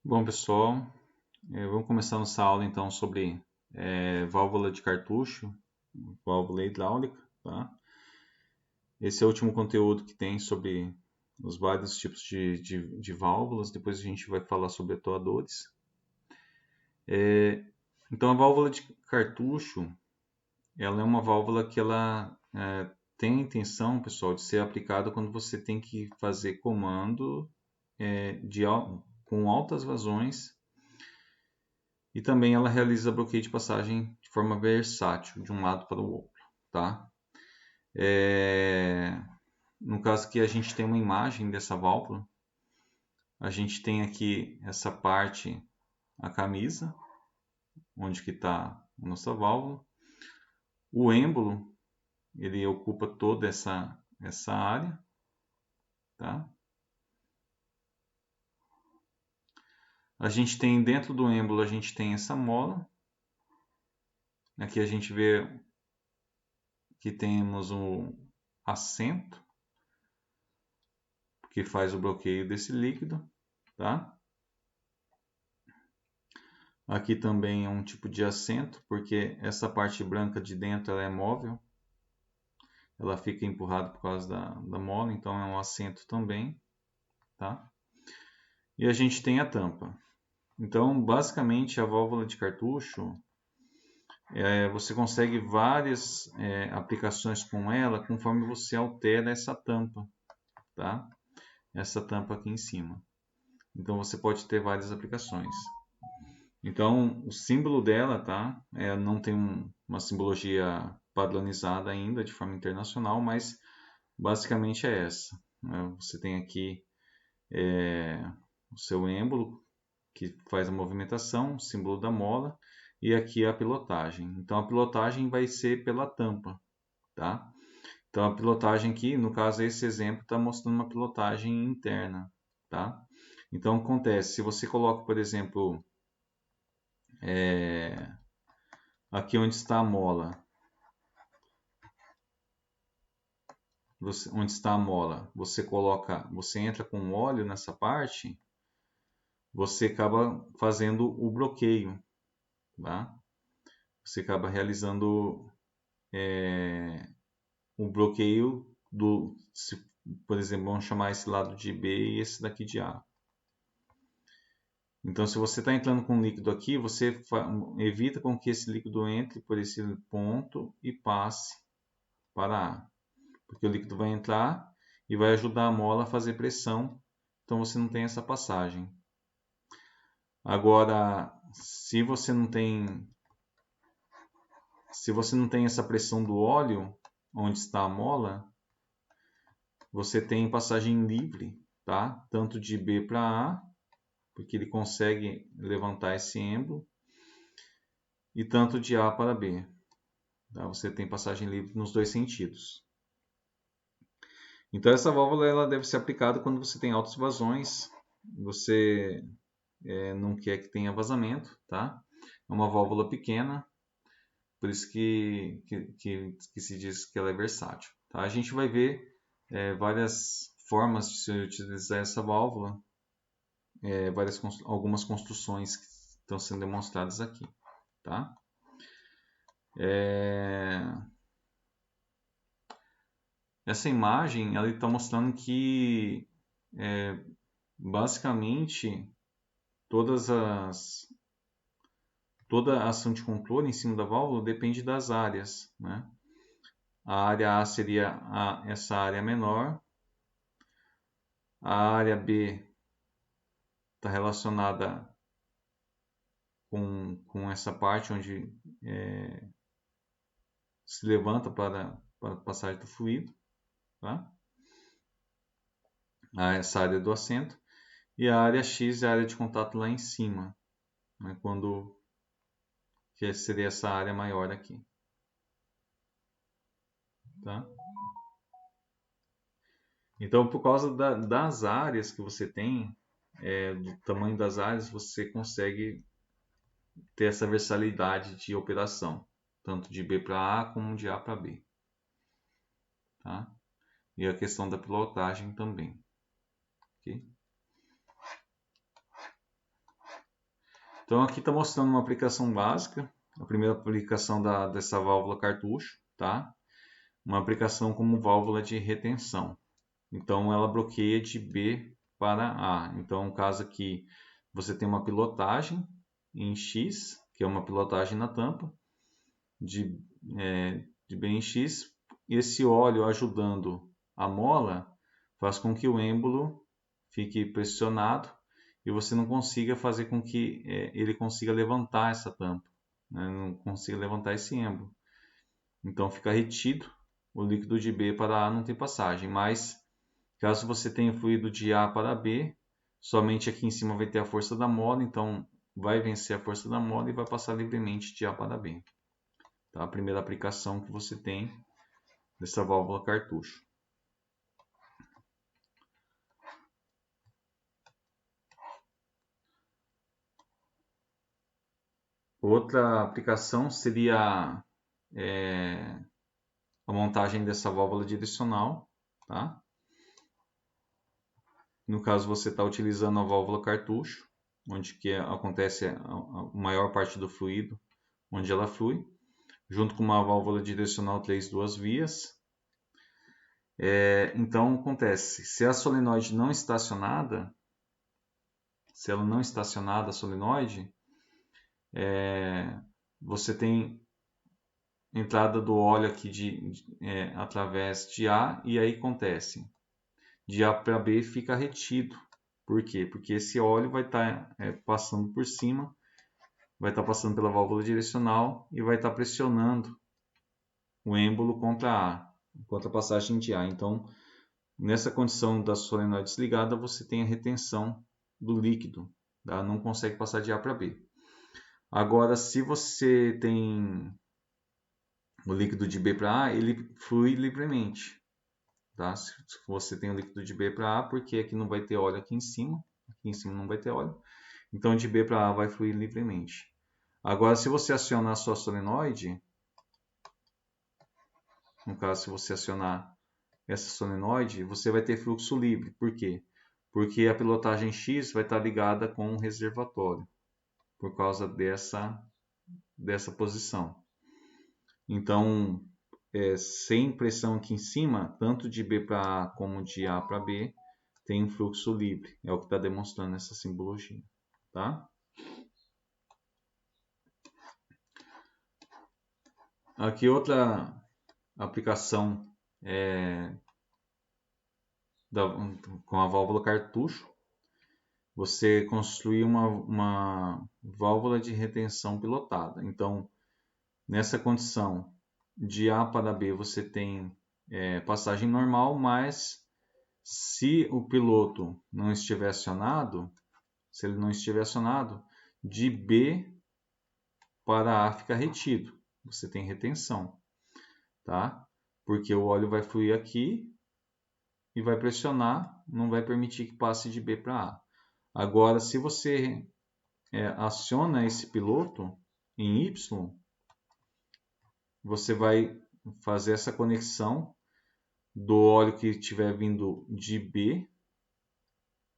Bom, pessoal, vamos começar nossa aula então sobre válvula de cartucho, válvula hidráulica, tá? Esse é o último conteúdo que tem sobre os vários tipos de válvulas. Depois a gente vai falar sobre atuadores. Então, a válvula de cartucho, ela é uma válvula que ela tem a intenção, pessoal, de ser aplicada quando você tem que fazer comando com altas vazões. E também ela realiza bloqueio de passagem de forma versátil, de um lado para o outro, tá? No caso aqui a gente tem uma imagem dessa válvula. A gente tem aqui essa parte, a camisa, onde que está a nossa válvula. O êmbolo, ele ocupa toda essa área, tá? A gente tem dentro do êmbolo, a gente tem essa mola. Aqui a gente vê que temos um assento que faz o bloqueio desse líquido, tá? Aqui também é um tipo de assento, porque essa parte branca de dentro ela é móvel, ela fica empurrada por causa da mola, então é um assento também, tá? E a gente tem a tampa. Então, basicamente, a válvula de cartucho, você consegue várias aplicações com ela conforme você altera essa tampa, tá? Essa tampa aqui em cima. Então, você pode ter várias aplicações. Então, o símbolo dela, tá? Não tem uma simbologia padronizada ainda de forma internacional, mas basicamente é essa, né? Você tem aqui o seu êmbolo que faz a movimentação, o símbolo da mola, e aqui a pilotagem. Então, a pilotagem vai ser pela tampa, tá? Então, a pilotagem aqui, no caso, esse exemplo está mostrando uma pilotagem interna, tá? Então, acontece, se você coloca, por exemplo, aqui onde está a mola, onde está a mola, você entra com óleo nessa parte, você acaba fazendo o bloqueio, tá? Você acaba realizando o bloqueio por exemplo, vamos chamar esse lado de B e esse daqui de A. Então, se você está entrando com líquido aqui, você evita com que esse líquido entre por esse ponto e passe para A, porque o líquido vai entrar e vai ajudar a mola a fazer pressão, então você não tem essa passagem. Agora, se você não tem essa pressão do óleo onde está a mola, você tem passagem livre, tá? Tanto de B para A, porque ele consegue levantar esse êmbolo, e tanto de A para B, tá? Você tem passagem livre nos dois sentidos. Então essa válvula ela deve ser aplicada quando você tem altas vazões, você não quer que tenha vazamento, tá? É uma válvula pequena, por isso que se diz que ela é versátil, tá? A gente vai ver várias formas de se utilizar essa válvula, algumas construções que estão sendo demonstradas aqui, tá? Essa imagem ela está mostrando que basicamente toda a ação de controle em cima da válvula depende das áreas, né? A área A seria essa área menor, a área B está relacionada com essa parte onde se levanta para a passagem do fluido, tá? Essa área do assento. E a área X é a área de contato lá em cima, né? Que seria essa área maior aqui, tá? Então, por causa das áreas que você tem, do tamanho das áreas, você consegue ter essa versatilidade de operação, tanto de B para A como de A para B, tá? E a questão da pilotagem também, ok? Então aqui está mostrando uma aplicação básica, a primeira aplicação dessa válvula cartucho, tá? Uma aplicação como válvula de retenção. Então ela bloqueia de B para A. Então no caso aqui você tem uma pilotagem em X, que é uma pilotagem na tampa, de B em X. Esse óleo ajudando a mola faz com que o êmbolo fique pressionado e você não consiga fazer com que ele consiga levantar essa tampa, né? Não consiga levantar esse êmbolo. Então fica retido, o líquido de B para A não tem passagem, mas caso você tenha fluido de A para B, somente aqui em cima vai ter a força da mola, então vai vencer a força da mola e vai passar livremente de A para B. Tá? A primeira aplicação que você tem dessa válvula cartucho. Outra aplicação seria a montagem dessa válvula direcional. Tá? No caso, você está utilizando a válvula cartucho, onde que acontece a maior parte do fluido, onde ela flui, junto com uma válvula direcional 3 duas vias. Então, acontece, se a solenoide não estacionada, se ela não estacionada, a solenoide, você tem entrada do óleo aqui através de A, e aí acontece, de A para B fica retido. Por quê? Porque esse óleo vai estar passando por cima, vai estar passando pela válvula direcional e vai estar pressionando o êmbolo contra A, contra a passagem de A. Então, nessa condição da solenoide desligada, você tem a retenção do líquido, tá? Não consegue passar de A para B. Agora, se você tem o líquido de B para A, ele flui livremente. Tá? Se você tem o líquido de B para A, porque aqui não vai ter óleo aqui em cima não vai ter óleo, então de B para A vai fluir livremente. Agora, se você acionar a sua solenoide, no caso, se você acionar essa solenoide, você vai ter fluxo livre. Por quê? Porque a pilotagem X vai estar ligada com o reservatório, por causa dessa posição. Então, sem pressão aqui em cima, tanto de B para A como de A para B, tem um fluxo livre. É o que está demonstrando essa simbologia. Tá? Aqui outra aplicação com a válvula cartucho. Você construir uma válvula de retenção pilotada. Então, nessa condição de A para B, você tem passagem normal, mas se o piloto não estiver acionado, se ele não estiver acionado, de B para A fica retido. Você tem retenção, tá? Porque o óleo vai fluir aqui e vai pressionar, não vai permitir que passe de B para A. Agora, se você aciona esse piloto em Y, você vai fazer essa conexão do óleo que estiver vindo de B.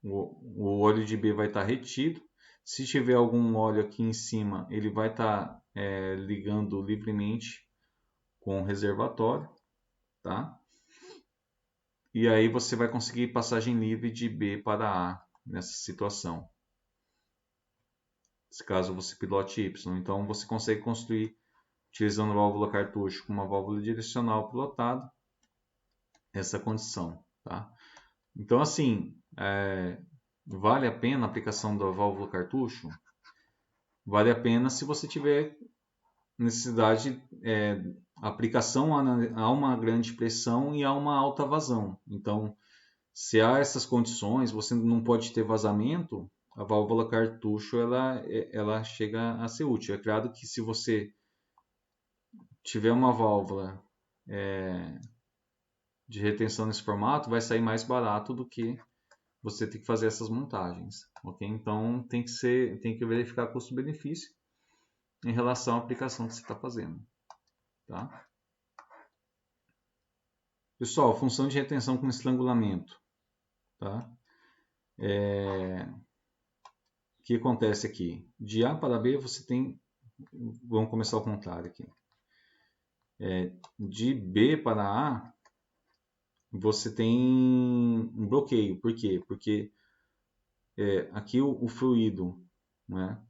O óleo de B vai estar retido. Se tiver algum óleo aqui em cima, ele vai estar ligando livremente com o reservatório, tá? E aí você vai conseguir passagem livre de B para A nessa situação. Caso você pilote Y. Então você consegue construir, utilizando válvula cartucho com uma válvula direcional pilotada, essa condição, tá? Então assim, vale a pena a aplicação da válvula cartucho? Vale a pena se você tiver necessidade, aplicação a uma grande pressão e a uma alta vazão. Então, se há essas condições, você não pode ter vazamento, a válvula cartucho ela chega a ser útil. É claro que se você tiver uma válvula de retenção nesse formato, vai sair mais barato do que você ter que fazer essas montagens, ok? Então tem que verificar custo-benefício em relação à aplicação que você está fazendo, tá? Pessoal, função de retenção com estrangulamento, tá? O que acontece aqui? De A para B você tem, vamos começar ao contrário aqui. De B para A, você tem um bloqueio. Por quê? Porque aqui o fluido, né,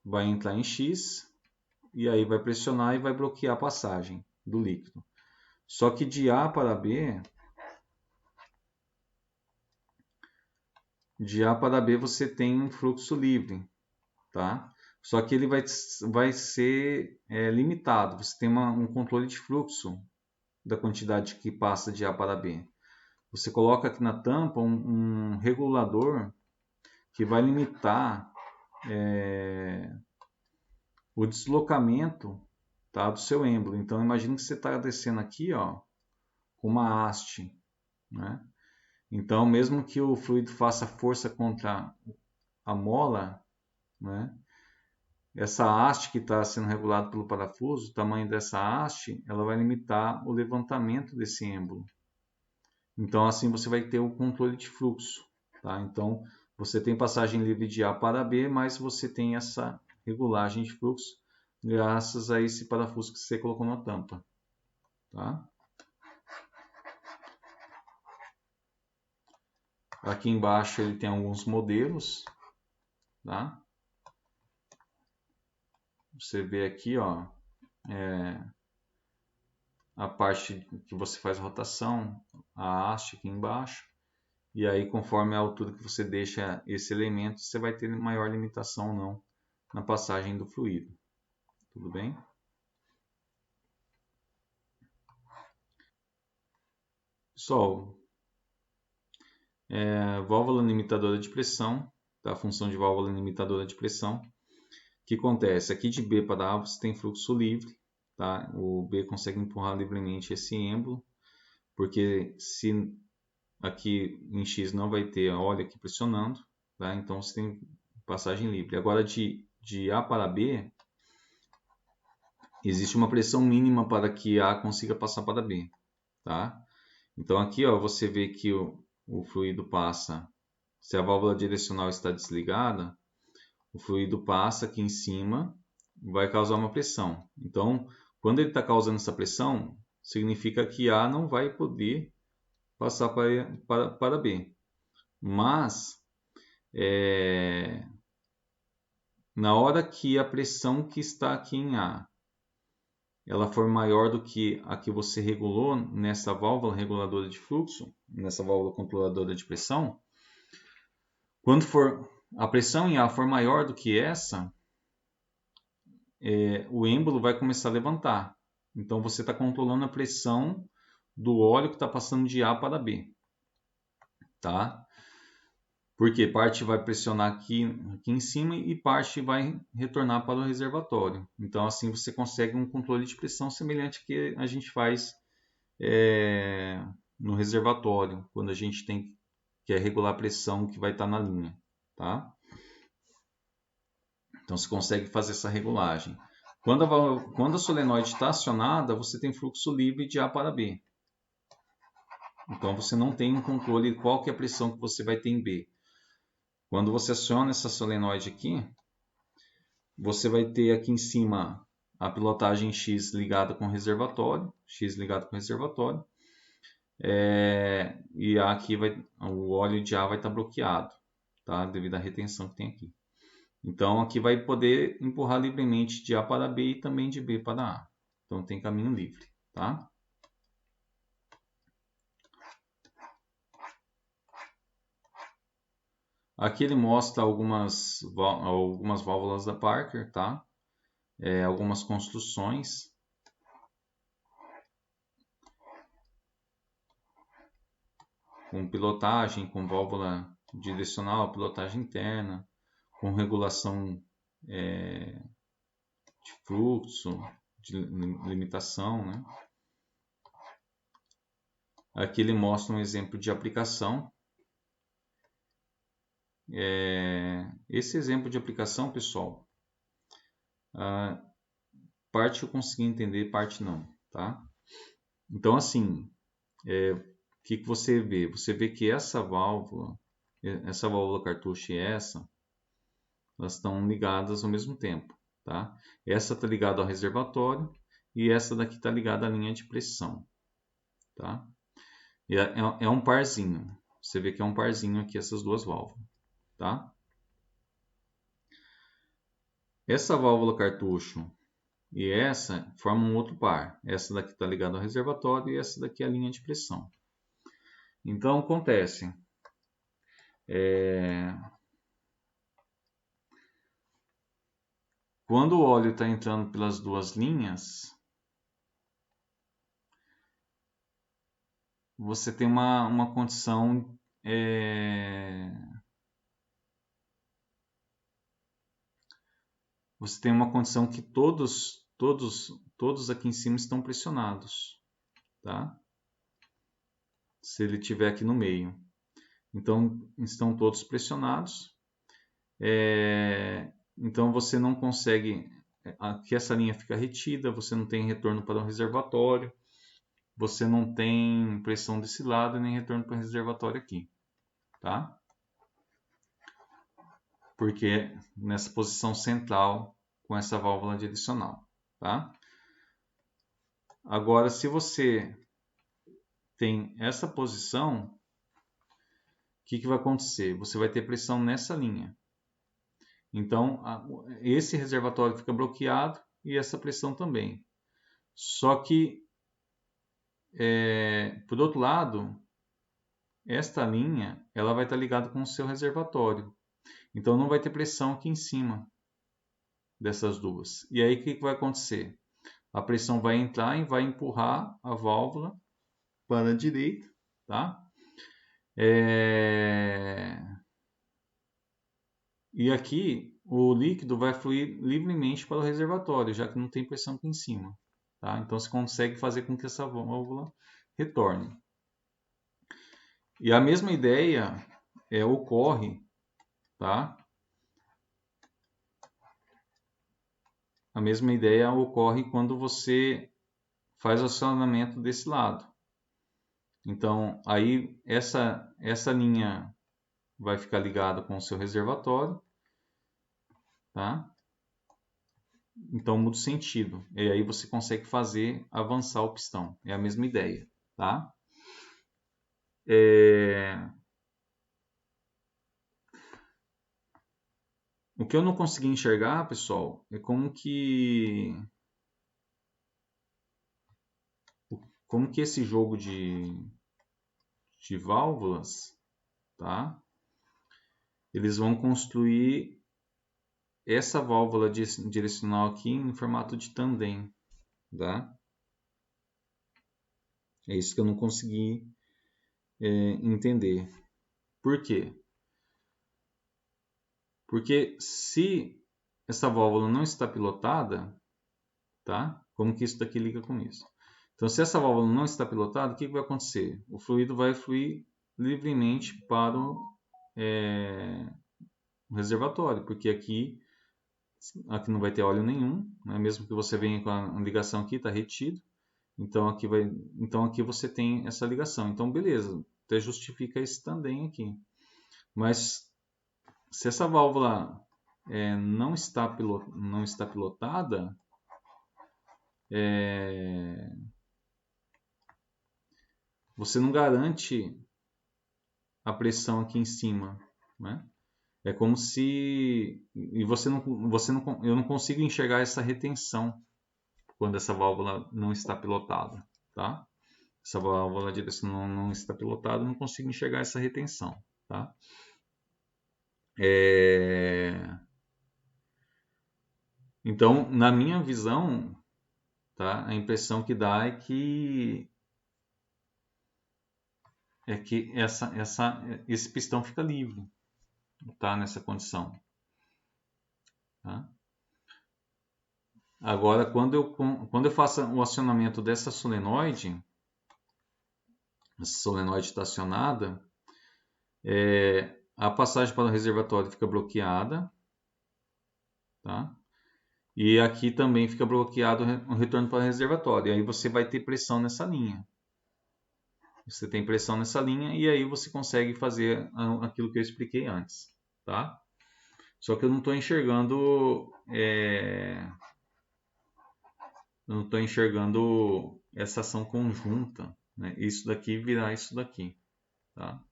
vai entrar em X e aí vai pressionar e vai bloquear a passagem do líquido. Só que de A para B, você tem um fluxo livre, tá? Só que ele vai ser limitado. Você tem um controle de fluxo da quantidade que passa de A para B. Você coloca aqui na tampa um regulador que vai limitar o deslocamento, tá, do seu êmbolo. Então, imagine que você está descendo aqui, ó, com uma haste, né? Então, mesmo que o fluido faça força contra a mola, né, essa haste que está sendo regulada pelo parafuso, o tamanho dessa haste, ela vai limitar o levantamento desse êmbolo. Então, assim você vai ter o controle de fluxo, tá? Então, você tem passagem livre de A para B, mas você tem essa regulagem de fluxo graças a esse parafuso que você colocou na tampa, tá? Aqui embaixo ele tem alguns modelos, tá? Você vê aqui, ó, a parte que você faz a rotação, a haste aqui embaixo, e aí conforme a altura que você deixa esse elemento, você vai ter maior limitação ou não na passagem do fluido. Tudo bem? Pessoal, válvula limitadora de pressão, tá? A função de válvula limitadora de pressão. O que acontece? Aqui de B para A você tem fluxo livre, tá? O B consegue empurrar livremente esse êmbolo, porque se aqui em X não vai ter óleo aqui pressionando, tá? Então você tem passagem livre. Agora de A para B, existe uma pressão mínima para que A consiga passar para B, tá? Então aqui, ó, você vê que o fluido passa, se a válvula direcional está desligada, o fluido passa aqui em cima, vai causar uma pressão. Então, quando ele está causando essa pressão, significa que A não vai poder passar para B. Mas, na hora que a pressão que está aqui em A, ela for maior do que a que você regulou nessa válvula reguladora de fluxo, nessa válvula controladora de pressão, quando for a pressão em A for maior do que essa, o êmbolo vai começar a levantar. Então você está controlando a pressão do óleo que está passando de A para B, tá? Porque parte vai pressionar aqui em cima e parte vai retornar para o reservatório. Então assim você consegue um controle de pressão semelhante que a gente faz no reservatório, quando a gente quer regular a pressão que vai estar na linha, tá? Então você consegue fazer essa regulagem. Quando a solenoide está acionada, você tem fluxo livre de A para B. Então você não tem um controle de qual que é a pressão que você vai ter em B. Quando você aciona essa solenoide aqui, você vai ter aqui em cima a pilotagem X ligada com o reservatório, e aqui o óleo de A vai estar bloqueado, tá? Devido à retenção que tem aqui. Então aqui vai poder empurrar livremente de A para B e também de B para A. Então tem caminho livre, tá? Aqui ele mostra algumas válvulas da Parker, tá? Algumas construções. Com pilotagem, com válvula direcional, pilotagem interna, com regulação de fluxo, de limitação, né? Aqui ele mostra um exemplo de aplicação. Esse exemplo de aplicação, pessoal, parte eu consegui entender, parte não, tá? Então, assim, o que você vê? Você vê que essa válvula, essa válvula cartucho e essa, elas estão ligadas ao mesmo tempo, tá? Essa está ligada ao reservatório e essa daqui está ligada à linha de pressão, tá? E é um parzinho. Você vê que é um parzinho aqui essas duas válvulas, tá? Essa válvula cartucho e essa formam um outro par. Essa daqui está ligada ao reservatório e essa daqui é a linha de pressão. Então acontece, quando o óleo está entrando pelas duas linhas, você tem uma condição você tem uma condição que todos aqui em cima estão pressionados, tá? Se ele estiver aqui no meio. Então, estão todos pressionados. Então, você não consegue... Aqui essa linha fica retida, você não tem retorno para o reservatório, você não tem pressão desse lado e nem retorno para o reservatório aqui, tá? Porque nessa posição central com essa válvula direcional, tá? Agora, se você tem essa posição, o que vai acontecer? Você vai ter pressão nessa linha. Então, esse reservatório fica bloqueado e essa pressão também. Só que, por outro lado, esta linha ela vai estar ligada com o seu reservatório. Então, não vai ter pressão aqui em cima dessas duas. E aí, o que vai acontecer? A pressão vai entrar e vai empurrar a válvula para a direita, tá? E aqui o líquido vai fluir livremente para o reservatório, já que não tem pressão aqui em cima, tá? Então você consegue fazer com que essa válvula retorne. E a mesma ideia ocorre, tá? A mesma ideia ocorre quando você faz o acionamento desse lado. Então, aí essa linha vai ficar ligada com o seu reservatório, tá? Então muda o sentido. E aí você consegue fazer avançar o pistão. É a mesma ideia, tá? O que eu não consegui enxergar, pessoal, é como que esse jogo de válvulas, tá? Eles vão construir essa válvula direcional aqui em formato de tandem, tá? É isso que eu não consegui entender. Por quê? Porque se essa válvula não está pilotada, tá? Como que isso daqui liga com isso? Então, se essa válvula não está pilotada, o que vai acontecer? O fluido vai fluir livremente para o reservatório, porque aqui não vai ter óleo nenhum, né? Mesmo que você venha com a ligação aqui, está retido. Então aqui você tem essa ligação. Então, beleza, até justifica esse tandem aqui. Mas se essa válvula não está pilotada, você não garante a pressão aqui em cima, né? É como se eu não consigo enxergar essa retenção quando essa válvula não está pilotada, tá? Essa válvula direcional não está pilotada, eu não consigo enxergar essa retenção, tá? Então, na minha visão, tá? A impressão que dá é que esse pistão fica livre, tá? Nessa condição, tá? Agora, quando eu faço o acionamento dessa solenoide, essa solenoide estacionada, a passagem para o reservatório fica bloqueada, tá? E aqui também fica bloqueado o retorno para o reservatório. E aí você vai ter pressão nessa linha. Você tem pressão nessa linha e aí você consegue fazer aquilo que eu expliquei antes, tá? Só que eu não estou enxergando, eu não estou enxergando essa ação conjunta, né? Isso daqui virar isso daqui, tá?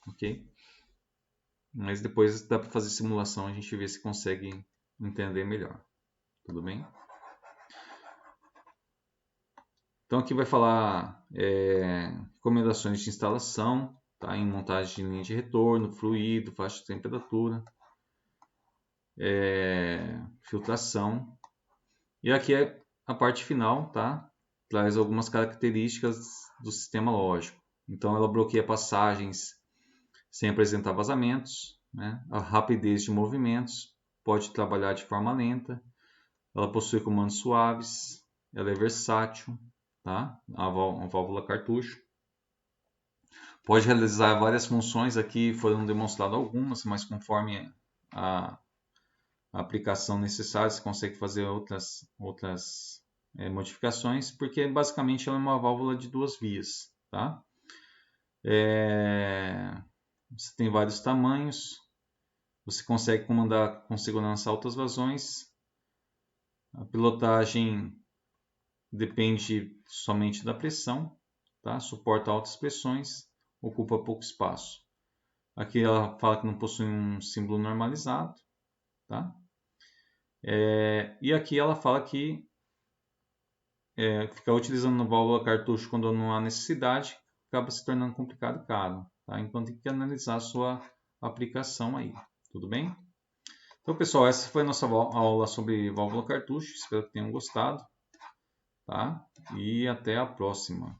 Ok? Mas depois dá para fazer simulação, a gente vê se consegue entender melhor. Tudo bem? Então aqui vai falar recomendações de instalação, tá? Em montagem de linha de retorno, fluido, faixa de temperatura, filtração. E aqui é a parte final, tá? Traz algumas características do sistema lógico. Então ela bloqueia passagens sem apresentar vazamentos, né? A rapidez de movimentos, pode trabalhar de forma lenta, ela possui comandos suaves, ela é versátil, tá? A válvula cartucho. Pode realizar várias funções, aqui foram demonstradas algumas, mas conforme a aplicação necessária, você consegue fazer outras modificações, porque basicamente ela é uma válvula de 2 vias, tá? Você tem vários tamanhos, você consegue comandar com segurança altas vazões, a pilotagem depende somente da pressão, tá? Suporta altas pressões, ocupa pouco espaço. Aqui ela fala que não possui um símbolo normalizado, tá? E aqui ela fala que ficar utilizando válvula cartucho quando não há necessidade acaba se tornando complicado e caro, tá? Então tem que analisar a sua aplicação aí, tudo bem? Então pessoal, essa foi a nossa aula sobre válvula cartucho, espero que tenham gostado, tá? E até a próxima.